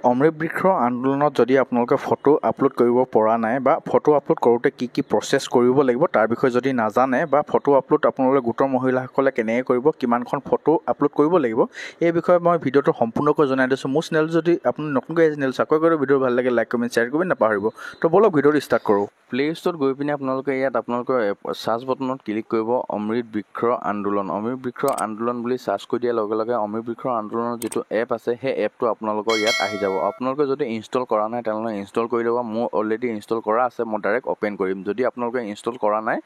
অমৃত বৃক্ষ আন্দোলনত যদি আপোনালোকে ফটো আপলোড কৰিব পৰা নাই বা ফটো আপলোড কৰোঁতে কি প্ৰচেছ কৰিব লাগিব তাৰ বিষয়ে যদি নাজানে বা ফটো আপলোড আপোনালোকে গোটৰ মহিলাসকলে কেনেকৈ কৰিব, কিমানখন ফটো আপলোড কৰিব লাগিব, এই বিষয়ে মই ভিডিঅ'টো সম্পূৰ্ণকৈ জনাই দিছোঁ। মোৰ চেনেল যদি আপুনি নতুনকৈ চেনেল ছাবস্ক্ৰাইব কৰি ভিডিঅ' ভাল লাগে লাইক কমেণ্ট শ্বেয়াৰ কৰিব নাপাহৰিব। তো বলক ভিডিঅ'টো ষ্টাৰ্ট কৰোঁ। প্লে ষ্ট'ৰত গৈ পিনে আপোনালোকে ইয়াত আপোনালোকৰ চাৰ্চ বটনত ক্লিক কৰিব অমৃত বৃক্ষ আন্দোলন। অমৃত বৃক্ষ আন্দোলন বুলি চাৰ্চ কৰি দিয়াৰ লগে লগে অমৃত বৃক্ষ আন্দোলনৰ যিটো এপ আছে সেই এপটো আপোনালোকৰ ইয়াত আহি যাব। আপোনালোকে যদি ইনষ্টল কৰা নাই তেনেহ'লে ইনষ্টল কৰি ল'ব। মোৰ অলৰেডি ইনষ্টল কৰা আছে, মই ডাইৰেক্ট অ'পেন কৰিম। যদি আপোনালোকে ইনষ্টল কৰা নাই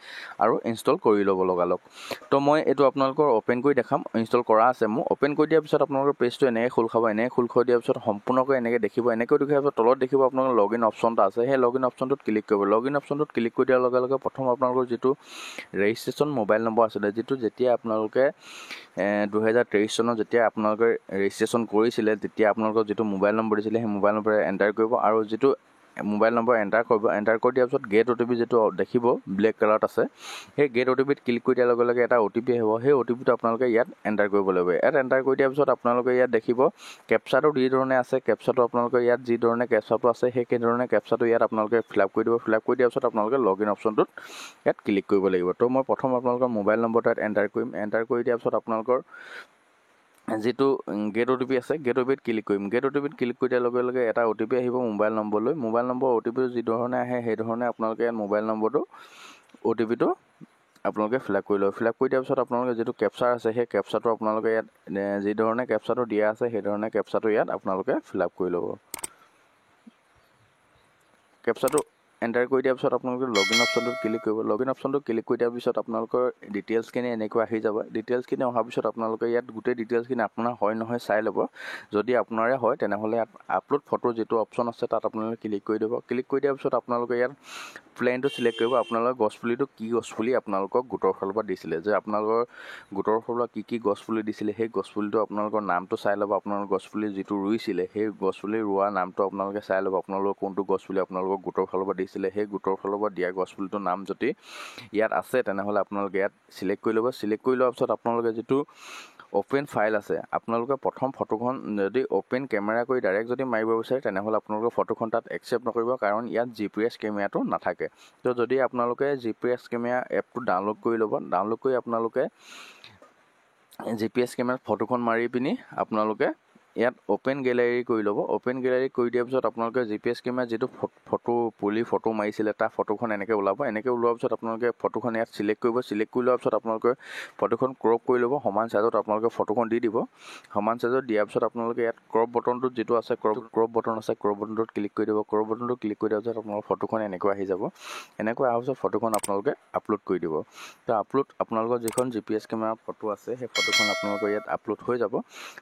আৰু ইনষ্টল কৰি ল'ব লগালগ। তো মই এইটো আপোনালোকৰ অ'পেন কৰি দেখাম। ইনষ্টল কৰা আছে মোৰ। অ'পেন কৰি দিয়াৰ পিছত আপোনালোকৰ পেজটো এনেকৈ খোল খাব। এনেকৈ খোল খাই দিয়াৰ পিছত সম্পূৰ্ণকৈ এনেকৈ দেখিব। এনেকৈ দেখাৰ পিছত তলত দেখিব আপোনালোকৰ লগ ইন অপশ্যন এটা আছে। সেই লগ ইন অপশ্যনটোত ক্লিক কৰিব। লগ ইন অপশ্যনটোত ক্লিক কৰি দিয়াৰ লগে লগে প্ৰথম আপোনালোকৰ যিটো ৰেজিষ্ট্ৰেশ্যন মোবাইল নম্বৰ আছিলে, যিটো যেতিয়া আপোনালোকে 2023 চনত যেতিয়া আপোনালোকে ৰেজিষ্ট্ৰেশ্যন কৰিছিলে তেতিয়া আপোনালোকৰ যিটো মোবাইল নম্বৰ দিছিলে সেই মোবাইল নম্বৰ এণ্টাৰ কৰিব আৰু যিটো মোবাইল নম্বৰ এণ্টাৰ কৰিব। এণ্টাৰ কৰি দিয়াৰ পিছত গেট অ' টি পি যিটো দেখিব ব্লেক কালাৰত আছে, সেই গেট অ' টি পিত ক্লিক কৰি দিয়াৰ লগে লগে এটা অ' টি পি আহিব। সেই অ' টি পিটো আপোনালোকে ইয়াত এণ্টাৰ কৰিব লাগিব। ইয়াত এণ্টাৰ কৰি দিয়াৰ পিছত আপোনালোকে ইয়াত দেখিব কেপচাটো যি ধৰণে আছে, কেপচাটো আপোনালোকে ইয়াত যি ধৰণে কেপচাটো আছে সেই ধৰণে কেপচাটো ইয়াত আপোনালোকে ফিল আপ কৰি দিব। ফিল আপ কৰি দিয়াৰ পিছত আপোনালোকে লগ ইন অপশ্যনটোত ইয়াত ক্লিক কৰিব লাগিব। তো মই প্ৰথম আপোনালোকৰ মোবাইল নম্বৰটো ইয়াত এণ্টাৰ কৰিম। এণ্টাৰ কৰি দিয়াৰ পিছত আপোনালোকৰ যিটো গেট অ' টি পি আছে গেট অ' টিত ক্লিক কৰিম। গেট অ' টি পিত ক্লিক কৰি দিয়াৰ লগে লগে এটা অ' টি পি আহিব মোবাইল নম্বৰলৈ। মোবাইল নম্বৰ অ' টি পিটো যি ধৰণে আহে সেই ধৰণে আপোনালোকে ইয়াত মোবাইল নম্বৰটো অ' টি পিটো আপোনালোকে ফিল আপ কৰি লব। ফিল আপ কৰি দিয়াৰ পিছত আপোনালোকে যিটো কেপচাৰ আছে সেই কেপচাৰটো আপোনালোকে ইয়াত যি ধৰণে কেপচাৰটো দিয়া আছে সেই ধৰণে কেপচাৰটো ইয়াত আপোনালোকে ফিল আপ কৰি ল'ব। কেপচাৰটো এণ্টাৰ কৰি দিয়াৰ পিছত আপোনালোকে লগ ইন অপশ্যনটোত ক্লিক কৰিব। লগ ইন অপশ্যনটোত ক্লিক কৰি দিয়াৰ পিছত আপোনালোকৰ ডিটেইলছখিনি এনেকৈ আহি যাব। ডিটেইলছখিনি অহাৰ পিছত আপোনালোকে ইয়াত গোটেই ডিটেইলছখিনি আপোনাৰ হয় নহয় চাই ল'ব। যদি আপোনাৰে হয় তেনেহ'লে ইয়াত আপলোড ফটো যিটো অপশ্যন আছে তাত আপোনালোকে ক্লিক কৰি দিব। ক্লিক কৰি দিয়াৰ পিছত আপোনালোকে ইয়াত প্লেনটো চিলেক্ট কৰিব। আপোনালোকৰ গছপুলিটো কি গছপুলি আপোনালোকক গোটৰ ফালৰ পৰা দিছিলে, যে আপোনালোকৰ গোটৰ ফালৰ পৰা কি গছপুলি দিছিলে সেই গছপুলিটো আপোনালোকৰ নামটো চাই ল'ব। আপোনালোকৰ গছপুলি যিটো ৰুইছিলে সেই গছপুলি ৰোৱা নামটো আপোনালোকে চাই ল'ব। আপোনালোকৰ কোনটো গছপুলি আপোনালোকৰ গোটৰ ফালৰ পৰা দিছিলে সেই গোটৰ ফালৰ পৰা দিয়া গছপুলিটোৰ নাম যদি ইয়াত আছে তেনেহ'লে আপোনালোকে ইয়াত চিলেক্ট কৰি ল'ব। চিলেক্ট কৰি লোৱাৰ পিছত আপোনালোকে যিটো অ'পেন ফাইল আছে, আপোনালোকে প্ৰথম ফটোখন যদি অ'পেন কেমেৰা কৰি ডাইৰেক্ট যদি মাৰিব বিচাৰে তেনেহ'লে আপোনালোকৰ ফটোখন তাত একচেপ্ট নকৰিব, কাৰণ ইয়াত GPS কেমেৰাটো নাথাকে। তো যদি আপোনালোকে GPS কেমেৰা এপটো ডাউনলোড কৰি ল'ব। ডাউনলোড কৰি আপোনালোকে GPS কেমেৰাত ফটোখন মাৰি পিনি আপোনালোকে ইয়াত অ'পেন গেলেৰী কৰি ল'ব। অ'পেন গেলেৰী কৰি দিয়াৰ পিছত আপোনালোকে GPS কেমেৰাত যিটো ফটো মাৰিছিলে তাৰ ফটোখন এনেকৈ ওলাব। এনেকৈ ওলোৱাৰ পিছত আপোনালোকে ফটোখন ইয়াত চিলেক্ট কৰিব। চিলেক্ট কৰি লোৱাৰ পিছত আপোনালোকে ফটোখন ক্ৰপ কৰি ল'ব। সমান চাইজত আপোনালোকে ফটোখন দি দিব। সমান চাইজত দিয়াৰ পিছত আপোনালোকে ইয়াত ক্ৰপ বটনটোত যিটো আছে ক্ৰপ বটন আছে, ক্ৰপ বটনটোত ক্লিক কৰি দিব। ক্ৰপ বটনটোত ক্লিক কৰি দিয়াৰ পিছত আপোনালোকৰ ফটোখন এনেকৈ আহি যাব। এনেকৈ অহাৰ পিছত ফটোখন আপোনালোকে আপলোড কৰি দিব। তো আপোনালোকৰ যিখন GPS কেমেৰা ফটো আছে সেই ফটোখন আপোনালোকৰ ইয়াত আপলোড হৈ যাব।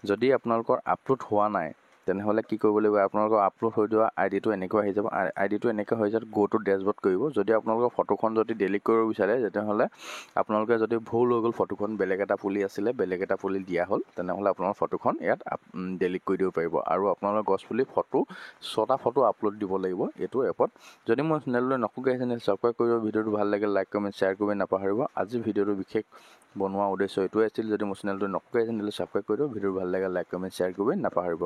যদি আপোনালোকৰ আপলোড হোৱা নাই তেনেহ'লে কি কৰিব লাগিব, আপোনালোকৰ আপলোড হৈ যোৱা আইডিটো এনেকৈ আহি যাব। আইডিটো এনেকৈ হৈ যোৱাত গো টু ডেছবৰ্ড কৰিব। যদি আপোনালোকৰ ফটোখন যদি ডিলিট কৰিব বিচাৰে তেনেহ'লে আপোনালোকে যদি ভুল হৈ গ'ল, ফটোখন বেলেগ এটা পুলি আছিলে বেলেগ এটা পুলি দিয়া হ'ল, তেনেহ'লে আপোনালোকৰ ফটোখন ইয়াত ডিলিট কৰি দিব পাৰিব। আৰু আপোনালোকৰ গছপুলি ফটো 6টা ফটো আপলোড দিব লাগিব এইটো এপত। যদি মোৰ চেনেললৈ নতুনকৈ আহিছে চেনেল ছাবস্ক্ৰাইব কৰিব। ভিডিঅ'টো ভাল লাগে লাইক কমেণ্ট শ্বেয়াৰ কৰিব নাপাহৰিব। আজি ভিডিঅ'টো বিশেষ বনোৱা উদ্দেশ্য এইটোৱে আছিল। যদি মোৰ চেনেলটো নতুনকৈ আহিছে চেনেলটো ছাবস্ক্ৰাইব কৰি দিব। ভিডিঅ'টো ভাল লাগে লাইক কমেণ্ট শ্বেয়াৰ কৰিব নাপাহৰিব।